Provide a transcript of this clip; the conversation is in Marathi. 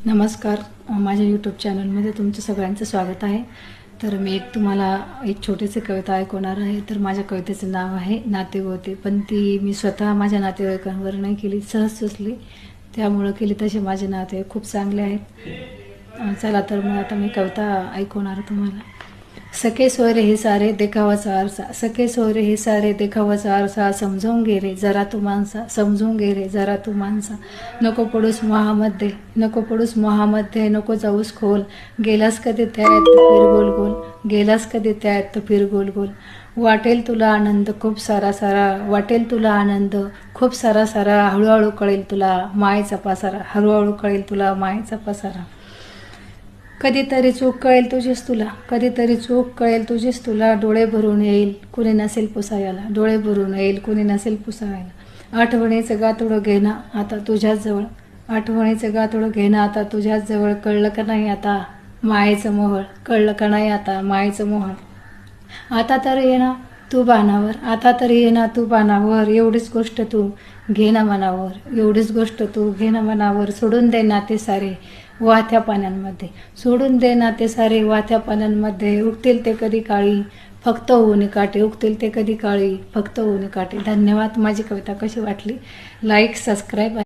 नमस्कार. माझ्या यूट्यूब चॅनलमध्ये तुमचं सगळ्यांचं स्वागत आहे. तर मी तुम्हाला एक छोटीशी कविता ऐकवणार आहे. तर माझ्या कवितेचं नाव आहे नाते गोते. पण ती मी स्वतः माझ्या नातेवाईकांवर नाही केली, सहज सुचली त्यामुळं केली. तसे माझे नाते खूप चांगले आहेत. चला तर मग आता मी कविता ऐकवणार तुम्हाला. सखे सोयरे हे सारे देखावाचा आरसा, सखे सोयरे हे सारे देखावाचा आरसा, समजून घे रे जरा तू माणसा, समजून घे रे जरा तू माणसा. नको पडूस मोहामध्ये, नको पडूस मोहामध्ये, नको जाऊस खोल, गेलास कधी त्यात फिर गोल गोल, गेलास कधी त्यात फिर गोल गोल. वाटेल तुला आनंद खूप सारा सारा, वाटेल तुला आनंद खूप सारा सारा, हळूहळू कळेल तुला मायेचा पसारा, हळूहळू कळेल तुला मायेचा पसारा. कधीतरी चूक कळेल तुझीच तुला, कधीतरी चूक कळेल तुझीच तुला, डोळे भरून येईल कुणी नसेल पुसायला, डोळे भरून येईल कुणी नसेल पुसायला. आठवणीचं गातोडं घेणं आता तुझ्याच जवळ, आठवणीचं गातोडं घेणं आता तुझ्याच जवळ. कळलं का नाही आता मायेचं मोहळ, कळलं का नाही आता मायेचं मोहळ. आता तर ये ना तू बाणावर, आता तरी ये ना तू बाणावर, एवढीच गोष्ट तू घे ना मनावर, एवढीच गोष्ट तू घे ना मनावर. सोडून दे नाते सारे वाहत्या पाण्यांमध्ये, सोडून दे नाते सारे वाहत्या पाण्यांमध्ये. उगतील ते कधी काळी फक्त ऊन काटे, उगतील ते कधी काळी फक्त ऊन काटे. धन्यवाद. माझी कविता कशी वाटली लाईक सबस्क्राईब